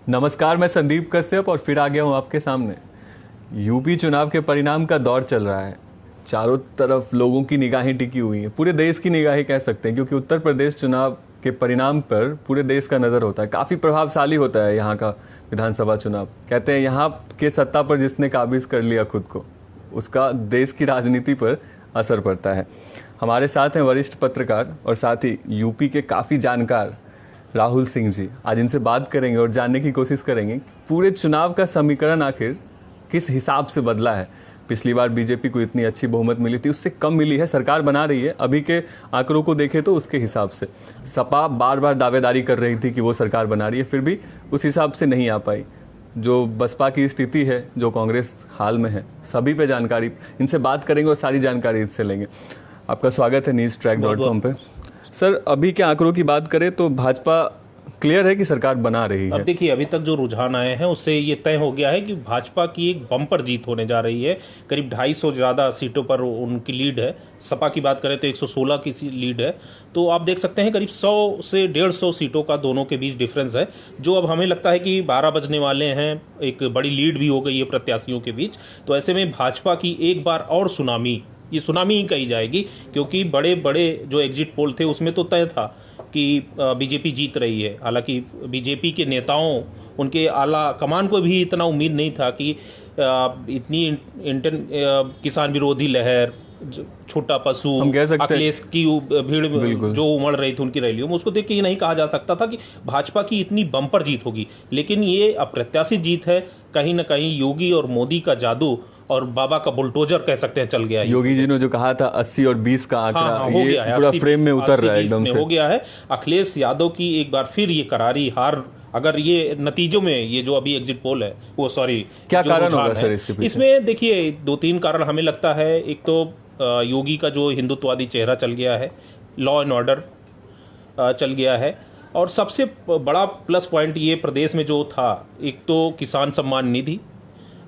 नमस्कार, मैं संदीप कश्यप और फिर आ गया हूँ आपके सामने। यूपी चुनाव के परिणाम का दौर चल रहा है। चारों तरफ लोगों की निगाहें टिकी हुई हैं, पूरे देश की निगाहें कह सकते हैं, क्योंकि उत्तर प्रदेश चुनाव के परिणाम पर पूरे देश का नज़र होता है। काफ़ी प्रभावशाली होता है यहाँ का विधानसभा चुनाव। कहते हैं यहाँ के सत्ता पर जिसने काबिज कर लिया खुद को, उसका देश की राजनीति पर असर पड़ता है। हमारे साथ हैं वरिष्ठ पत्रकार और साथ ही यूपी के काफ़ी जानकार राहुल सिंह जी। आज इनसे बात करेंगे और जानने की कोशिश करेंगे पूरे चुनाव का समीकरण आखिर किस हिसाब से बदला है। पिछली बार बीजेपी को इतनी अच्छी बहुमत मिली थी, उससे कम मिली है, सरकार बना रही है। अभी के आंकड़ों को देखें तो उसके हिसाब से सपा बार बार दावेदारी कर रही थी कि वो सरकार बना रही है, फिर भी उस हिसाब से नहीं आ पाई। जो बसपा की स्थिति है, जो कांग्रेस हाल में है, सभी पे जानकारी इनसे बात करेंगे और सारी जानकारी इनसे लेंगे। आपका स्वागत है newstrack.com पे। सर, अभी के आंकड़ों की बात करें तो भाजपा क्लियर है कि सरकार बना रही है। अब देखिए, अभी तक जो रुझान आए हैं उससे ये तय हो गया है कि भाजपा की एक बम्पर जीत होने जा रही है। करीब 250 ज़्यादा सीटों पर उनकी लीड है। सपा की बात करें तो 116 की लीड है। तो आप देख सकते हैं करीब 100 से 150 सीटों का दोनों के बीच डिफरेंस है, जो अब हमें लगता है कि 12 बजने वाले हैं। एक बड़ी लीड भी हो गई है प्रत्याशियों के बीच। तो ऐसे में भाजपा की एक बार और सुनामी ही कही जाएगी, क्योंकि बड़े बड़े जो एग्जिट पोल थे उसमें तो तय था कि बीजेपी जीत रही है। हालांकि बीजेपी के नेताओं, उनके आला कमान को भी इतना उम्मीद नहीं था कि इतनी किसान विरोधी लहर, छोटा पशु, अखिलेश की भीड़ जो उमड़ रही थी उनकी रैलियों में, उसको देख के ये नहीं कहा जा सकता था कि भाजपा की इतनी बम्पर जीत होगी। लेकिन ये अप्रत्याशित जीत है। कहीं ना कहीं योगी और मोदी का जादू और बाबा का बुलडोजर कह सकते हैं चल गया है। योगी जी ने जो कहा था 80 और 20 का आंकड़ा, ये पूरा फ्रेम में उतर रहा है, एकदम से हो गया है। अखिलेश यादव की एक बार फिर ये करारी हार, अगर ये नतीजों में ये जो अभी एग्जिट पोल है वो क्या कारण होगा सर इसके पीछे? इसमें देखिए 2-3 कारण हमें लगता है। एक तो योगी का जो हिंदुत्ववादी चेहरा चल गया है, लॉ एंड ऑर्डर चल गया है, और सबसे बड़ा प्लस पॉइंट ये प्रदेश में जो था, एक तो किसान सम्मान निधि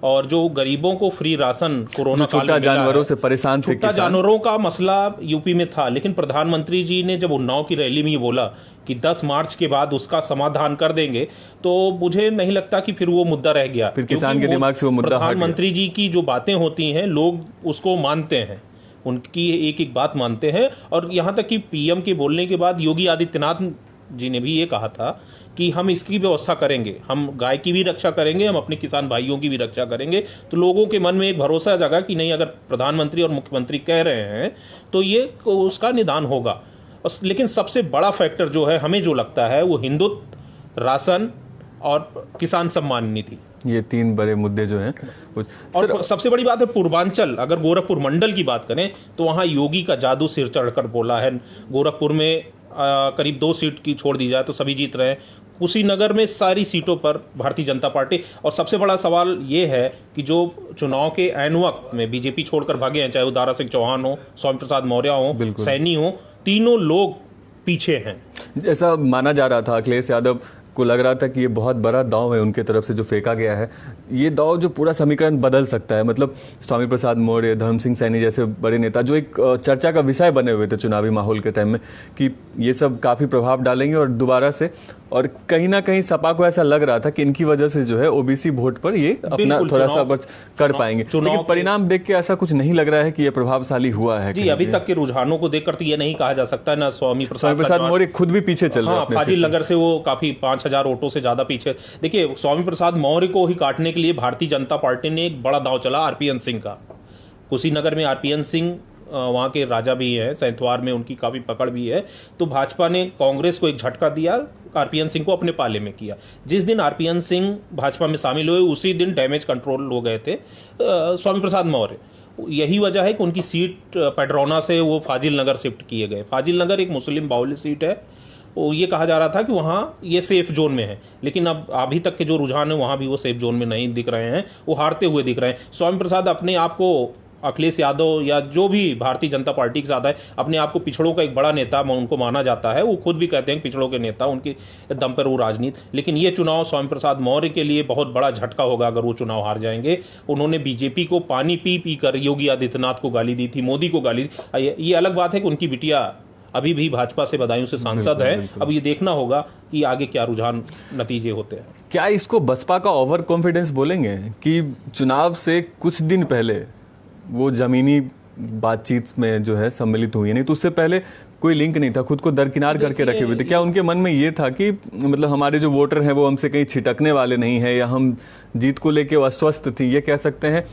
और जो गरीबों को फ्री राशन कोरोना काल में जानवरों से परेशान थे किसान। जानवरों का मसला यूपी में था, लेकिन प्रधानमंत्री जी ने जब उन्नाव की रैली में ये बोला कि 10 मार्च के बाद उसका समाधान कर देंगे, तो मुझे नहीं लगता कि फिर वो मुद्दा रह गया। फिर किसान के दिमाग से वो मुद्दा हट गया। प्रधानमंत्री जी की जो बातें होती हैं, लोग उसको मानते हैं, उनकी एक एक बात मानते हैं। और यहाँ तक कि पीएम के बोलने के बाद योगी आदित्यनाथ जी ने भी ये कहा था कि हम इसकी व्यवस्था करेंगे, हम गाय की भी रक्षा करेंगे, हम अपने किसान भाइयों की भी रक्षा करेंगे। तो लोगों के मन में एक भरोसा जगा कि नहीं, अगर प्रधानमंत्री और मुख्यमंत्री कह रहे हैं तो ये उसका निदान होगा। लेकिन सबसे बड़ा फैक्टर जो है, हमें जो लगता है, वो हिंदुत्व, राशन और किसान सम्मान निधि, ये 3 बड़े मुद्दे जो हैं। और सबसे बड़ी बात है पूर्वांचल। अगर गोरखपुर मंडल की बात करें तो वहाँ योगी का जादू सिर चढ़कर बोला है। गोरखपुर में करीब 2 सीट की छोड़ दी जाए तो सभी जीत रहे हैं। कुशीनगर में सारी सीटों पर भारतीय जनता पार्टी। और सबसे बड़ा सवाल ये है कि जो चुनाव के ऐन वक्त में बीजेपी छोड़कर भागे हैं, चाहे वो दारा सिंह चौहान हो, स्वामी प्रसाद मौर्य हो, सैनी हो, तीनों लोग पीछे हैं। ऐसा माना जा रहा था, अखिलेश यादव को लग रहा था कि ये बहुत बड़ा दांव है उनके तरफ से जो फेंका गया है। ये दांव जो पूरा समीकरण बदल सकता है। मतलब स्वामी प्रसाद मौर्य, धर्म सिंह सैनी जैसे बड़े नेता जो एक चर्चा का विषय बने हुए थे चुनावी माहौल के टाइम में, कि ये सब काफ़ी प्रभाव डालेंगे और दोबारा से, और कहीं ना कहीं सपा को ऐसा लग रहा था कि इनकी वजह से जो है ओबीसी वोट पर ये अपना थोड़ा सा बच कर पाएंगे। लेकिन परिणाम देख के ऐसा कुछ नहीं लग रहा है कि ये प्रभावशाली हुआ है। जी, अभी तक के रुझानों को देखकर तो ये नहीं कहा जा सकता है ना। स्वामी प्रसाद मौर्य खुद भी पीछे चल रहे हैं। फाजिल नगर से वो काफी 5000 वोटों से ज्यादा पीछे। देखिए, स्वामी प्रसाद मौर्य को ही काटने के लिए भारतीय जनता पार्टी ने एक बड़ा दांव चला आरपीएन सिंह का। कुशीनगर में आरपीएन सिंह वहाँ के राजा भी हैं, सैंतवार में उनकी काफ़ी पकड़ भी है। तो भाजपा ने कांग्रेस को एक झटका दिया, आरपीएन सिंह को अपने पाले में किया। जिस दिन आरपीएन सिंह भाजपा में शामिल हुए उसी दिन डैमेज कंट्रोल हो गए थे स्वामी प्रसाद मौर्य। यही वजह है कि उनकी सीट पेड्रोना से वो फाजिल नगर शिफ्ट किए गए। फाजिल नगर एक मुस्लिम बाहुल्य सीट है। वो ये कहा जा रहा था कि वहाँ ये सेफ जोन में है, लेकिन अब अभी तक के जो रुझान है वहाँ भी वो सेफ जोन में नहीं दिख रहे हैं, वो हारते हुए दिख रहे हैं। स्वामी प्रसाद अपने आप को, अखिलेश यादव या जो भी भारतीय जनता पार्टी के साथ है, अपने आप को पिछड़ों का एक बड़ा नेता उनको माना जाता है। वो खुद भी कहते हैं पिछड़ों के नेता, उनके दम पर वो राजनीति। लेकिन ये चुनाव स्वामी प्रसाद मौर्य के लिए बहुत बड़ा झटका होगा अगर वो चुनाव हार जाएंगे। उन्होंने बीजेपी को पानी पी पी कर योगी आदित्यनाथ को गाली दी थी, मोदी को गाली दी। ये अलग बात है कि उनकी बिटिया अभी भी भाजपा से बदायूं से सांसद है। अब ये देखना होगा कि आगे क्या रुझान नतीजे होते हैं। क्या इसको बसपा का ओवर कॉन्फिडेंस बोलेंगे कि चुनाव से कुछ दिन पहले वो जमीनी बातचीत में जो है सम्मिलित हुई है, नहीं तो उससे पहले कोई लिंक नहीं था, खुद को दरकिनार करके रखे हुए थे। क्या उनके मन में ये था कि मतलब हमारे जो वोटर हैं वो हमसे कहीं छिटकने वाले नहीं है, या हम जीत को लेके अस्वस्थ थी, ये कह सकते हैं?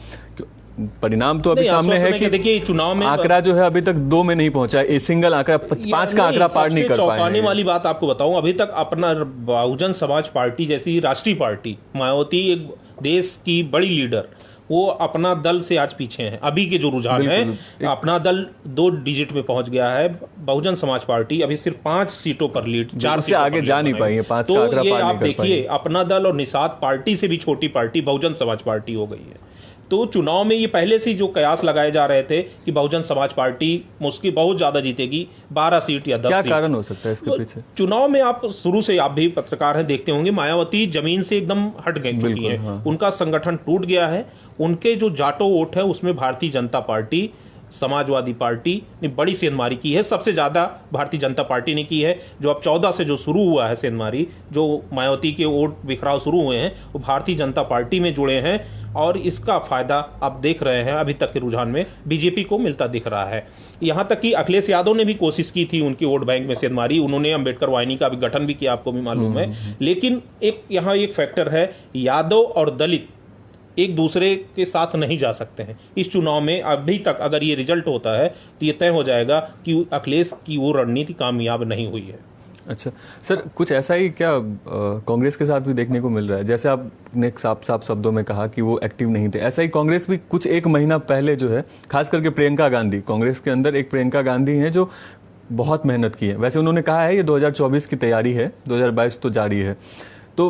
परिणाम तो अभी सामने है कि देखिए चुनाव में आंकड़ा जो है अभी तक 2 में नहीं पहुंचा है, सिंगल आंकड़ा 5 का आंकड़ा पार नहीं कर पाए। चौंकाने वाली बात आपको बताऊं, अभी तक अपना बहुजन समाज पार्टी जैसी राष्ट्रीय पार्टी, मायावती एक देश की बड़ी लीडर, वो अपना दल से आज पीछे हैं। अभी के जो रुझान है, अपना दल 2 डिजिट में पहुंच गया है। बहुजन समाज पार्टी अभी सिर्फ 5 सीटों पर लीड, 4 से आगे जा नहीं पाई है, 5 का आंकड़ा पार नहीं कर पाई। आप देखिए अपना दल और निषाद पार्टी से भी छोटी पार्टी बहुजन समाज पार्टी हो गई है। तो चुनाव में ये पहले से जो कयास लगाए जा रहे थे कि बहुजन समाज पार्टी मुश्किल बहुत ज्यादा जीतेगी, 12 सीट या 10 क्या सीट। कारण हो सकता है इसके पीछे? चुनाव में आप शुरू से, आप भी पत्रकार हैं, देखते होंगे मायावती जमीन से एकदम हट गई चुकी है। हाँ। उनका संगठन टूट गया है। उनके जो जाटो वोट है उसमें भारतीय जनता पार्टी, समाजवादी पार्टी ने बड़ी सेंधमारी की है। सबसे ज्यादा भारतीय जनता पार्टी ने की है। जो अब 14 से जो शुरू हुआ है सेंधमारी, जो मायावती के वोट बिखराव शुरू हुए हैं, वो भारतीय जनता पार्टी में जुड़े हैं। और इसका फायदा आप देख रहे हैं अभी तक के रुझान में बीजेपी को मिलता दिख रहा है। यहां तक कि अखिलेश यादव ने भी कोशिश की थी उनके वोट बैंक में सेंधमारी। उन्होंने अम्बेडकर वाहिनी का भी गठन भी किया, आपको भी मालूम है। लेकिन यहाँ एक फैक्टर है, यादव और दलित एक दूसरे के साथ नहीं जा सकते हैं। इस चुनाव में अभी तक अगर ये रिजल्ट होता है तो ये तय हो जाएगा कि अखिलेश की वो रणनीति कामयाब नहीं हुई है। अच्छा सर, कुछ ऐसा ही क्या कांग्रेस के साथ भी देखने को मिल रहा है? जैसे आपने साफ साफ शब्दों में कहा कि वो एक्टिव नहीं थे, ऐसा ही कांग्रेस भी कुछ 1 महीना पहले जो है, खास करके प्रियंका गांधी, कांग्रेस के अंदर एक प्रियंका गांधी हैं जो बहुत मेहनत की है। वैसे उन्होंने कहा है ये 2024 की तैयारी है, 2022 तो जारी है। तो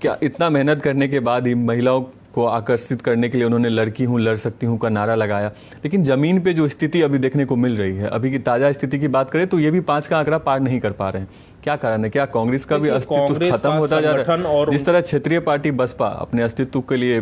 क्या इतना मेहनत करने के बाद ही महिलाओं को आकर्षित करने के लिए उन्होंने लड़की हूँ लड़ सकती हूँ का नारा लगाया, लेकिन जमीन पे जो स्थिति अभी देखने को मिल रही है, अभी की ताजा स्थिति की बात करें तो ये भी 5 का आंकड़ा पार नहीं कर पा रहे हैं। क्या कारण है? क्या कांग्रेस का भी अस्तित्व खत्म होता जा रहा है? जिस तरह क्षेत्रीय पार्टी बसपा अपने अस्तित्व के लिए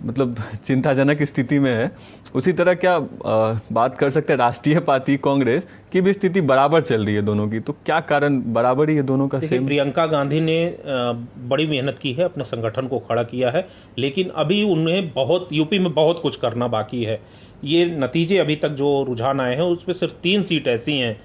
मतलब चिंताजनक स्थिति में है, उसी तरह क्या बात कर सकते हैं राष्ट्रीय पार्टी कांग्रेस की भी स्थिति बराबर चल रही है दोनों की? तो क्या कारण बराबर ही है दोनों का? सेम। प्रियंका गांधी ने बड़ी मेहनत की है, अपने संगठन को खड़ा किया है, लेकिन अभी उन्हें बहुत यूपी में बहुत कुछ करना बाकी है। ये नतीजे अभी तक जो रुझान आए हैं उसमें सिर्फ 3 सीट ऐसी हैं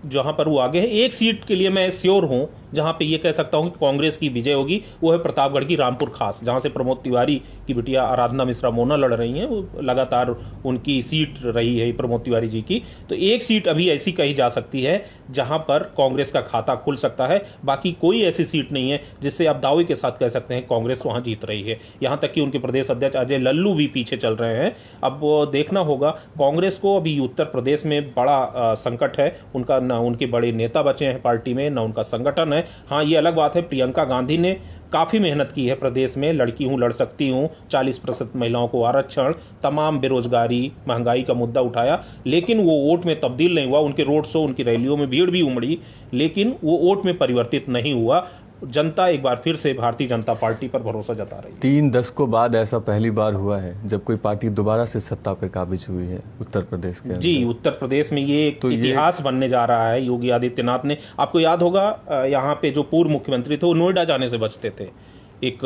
जहां पर वो आगे है। 1 सीट के लिए मैं श्योर हूं जहां पे ये कह सकता हूं कि कांग्रेस की विजय होगी, वो है प्रतापगढ़ की रामपुर खास, जहां से प्रमोद तिवारी की बिटिया आराधना मिश्रा मोना लड़ रही हैं। वो लगातार उनकी सीट रही है प्रमोद तिवारी जी की। तो 1 सीट अभी ऐसी कही जा सकती है जहां पर कांग्रेस का खाता खुल सकता है। बाकी कोई ऐसी सीट नहीं है जिससे आप दावे के साथ कह सकते हैं कांग्रेस वहां जीत रही है। यहां तक कि उनके प्रदेश अध्यक्ष अजय लल्लू भी पीछे चल रहे हैं। अब देखना होगा, कांग्रेस को अभी उत्तर प्रदेश में बड़ा संकट है। उनका ना उनके बड़े नेता बचे हैं पार्टी में, ना उनका संगठन है। हाँ, ये अलग बात है, प्रियंका गांधी ने काफी मेहनत की है प्रदेश में। लड़की हूं लड़ सकती हूं, 40% महिलाओं को आरक्षण, तमाम बेरोजगारी, महंगाई का मुद्दा उठाया, लेकिन वो वोट में तब्दील नहीं हुआ। उनके रोड शो, उनकी रैलियों में भीड़ भी उमड़ी, लेकिन वो वोट में परिवर्तित नहीं हुआ। जनता एक बार फिर से भारतीय जनता पार्टी पर भरोसा जता रही है। 3 दशकों बाद ऐसा पहली बार हुआ है जब कोई पार्टी दोबारा से सत्ता पर काबिज हुई है उत्तर प्रदेश के। जी, उत्तर प्रदेश में ये एक इतिहास बनने जा रहा है। योगी आदित्यनाथ ने, आपको याद होगा यहाँ पे जो पूर्व मुख्यमंत्री थे वो नोएडा जाने से बचते थे। एक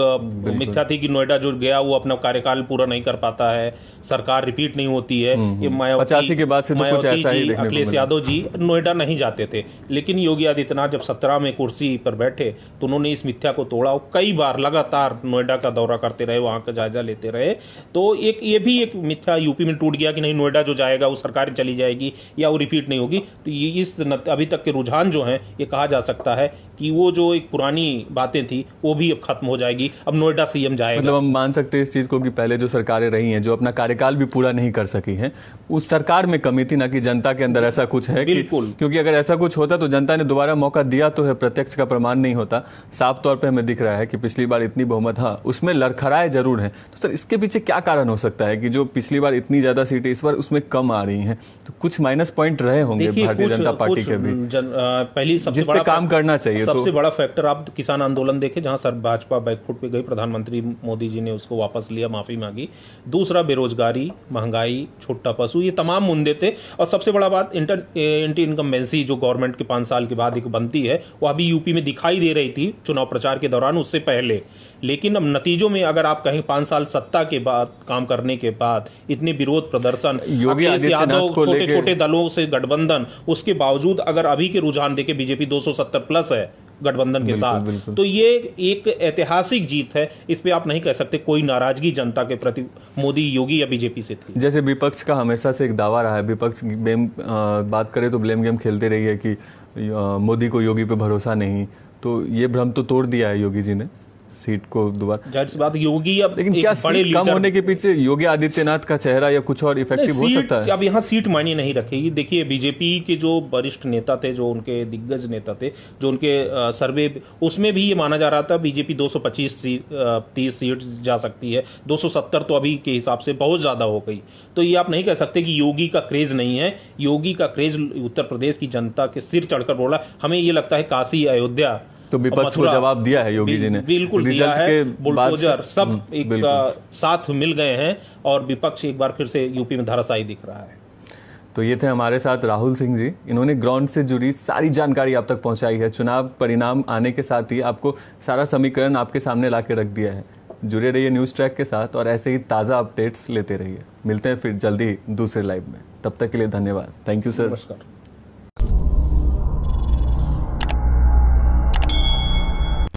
मिथ्या थी कि नोएडा जो गया वो अपना कार्यकाल पूरा नहीं कर पाता है, सरकार रिपीट नहीं होती है। ये मायावती 85 के बाद से तो कुछ ऐसा ही देखने अखिलेश यादव जी नोएडा नहीं जाते थे, लेकिन योगी आदित्यनाथ जब 17 में कुर्सी पर बैठे तो उन्होंने इस मिथ्या को तोड़ा। कई बार लगातार नोएडा का दौरा करते रहे, वहां का जायजा लेते रहे। तो एक ये भी एक मिथ्या यूपी में टूट गया कि नहीं, नोएडा जो जाएगा वो सरकार चली जाएगी या वो रिपीट नहीं होगी। तो ये इस अभी तक के रुझान जो हैं, ये कहा जा सकता है कि वो जो एक पुरानी बातें थी वो भी अब खत्म हो जाएगी। अब नोएडा सीएम जाएगा। मतलब हम मान सकते हैं इस चीज को कि पहले जो सरकारें रही हैं जो अपना कार्यकाल भी पूरा नहीं कर सकी हैं, उस सरकार में कमी थी, ना कि जनता के अंदर ऐसा कुछ है। बिल्कुल। क्योंकि अगर ऐसा कुछ होता तो जनता ने दोबारा मौका दिया तो है, प्रत्यक्ष का प्रमाण नहीं होता। साफ तौर पर हमें दिख रहा है कि पिछली बार इतनी बहुमत, हाँ उसमें लड़खड़ाए जरूर है। तो सर इसके पीछे क्या कारण हो सकता है कि जो पिछली बार इतनी ज्यादा सीटें इस बार उसमें कम आ रही हैं? तो कुछ माइनस पॉइंट रहे होंगे भारतीय जनता पार्टी के भी, पहली सबसे जिस पे काम करना चाहिए। सबसे बड़ा फैक्टर आप किसान आंदोलन देखें, जहां सर भाजपा बैकफुट पे गई, प्रधानमंत्री मोदी जी ने उसको वापस लिया, माफ़ी मांगी। दूसरा बेरोजगारी, महंगाई, छोटा पशु, ये तमाम मुद्दे थे। और सबसे बड़ा बात एंटी इनकम्बेंसी जो गवर्नमेंट के 5 साल के बाद एक बनती है, वो अभी यूपी में दिखाई दे रही थी चुनाव प्रचार के दौरान, उससे पहले। लेकिन अब नतीजों में अगर आप कहीं 5 साल सत्ता के बाद काम करने के बाद इतने विरोध प्रदर्शन, योगी अखिलेश यादव छोटे छोटे दलों से गठबंधन, उसके बावजूद अगर अभी के रुझान देखे बीजेपी 270 प्लस है गठबंधन के साथ, तो ये एक ऐतिहासिक जीत है। इस पे आप नहीं कह सकते कोई नाराजगी जनता के प्रति मोदी, योगी या बीजेपी से थी। जैसे विपक्ष का हमेशा से एक दावा रहा है, विपक्ष बात करे तो ब्लेम गेम खेलते रही है कि मोदी को योगी पे भरोसा नहीं, तो ये भ्रम तो तोड़ दिया है योगी जी ने, सीट को दोबारा। जाहिर सी बात, योगी अब लेकिन क्या सीट कम होने के पीछे योगी आदित्यनाथ का चेहरा या कुछ और इफेक्टिव हो सकता है? अब यहाँ सीट मायने नहीं रखेगी। देखिए, बीजेपी के जो वरिष्ठ नेता थे, जो उनके दिग्गज नेता थे, जो उनके सर्वे, उसमें भी ये माना जा रहा था बीजेपी 225-30 सीट जा सकती है। 270 तो अभी के हिसाब से बहुत ज़्यादा हो गई। तो ये आप नहीं कह सकते कि योगी का क्रेज नहीं है। योगी का क्रेज उत्तर प्रदेश की जनता के सिर चढ़कर बोला। हमें ये लगता है काशी, अयोध्या, तो विपक्ष को जवाब दिया है योगी जी ने, बिल्कुल दिया है। बुलडोजर सब एक साथ मिल गए हैं और विपक्ष एक बार फिर से यूपी में धराशायी दिख रहा है। तो ये थे हमारे साथ राहुल सिंह जी, इन्होंने ग्राउंड से जुड़ी सारी जानकारी आप तक पहुंचाई है। चुनाव परिणाम आने के साथ ही आपको सारा समीकरण आपके सामने ला के रख दिया है। जुड़े रहिए न्यूज़ ट्रैक के साथ और ऐसे ही ताज़ा अपडेट्स लेते रहिए। मिलते हैं फिर जल्दी ही दूसरे लाइव में, तब तक के लिए धन्यवाद। Thank you sir. नमस्कार।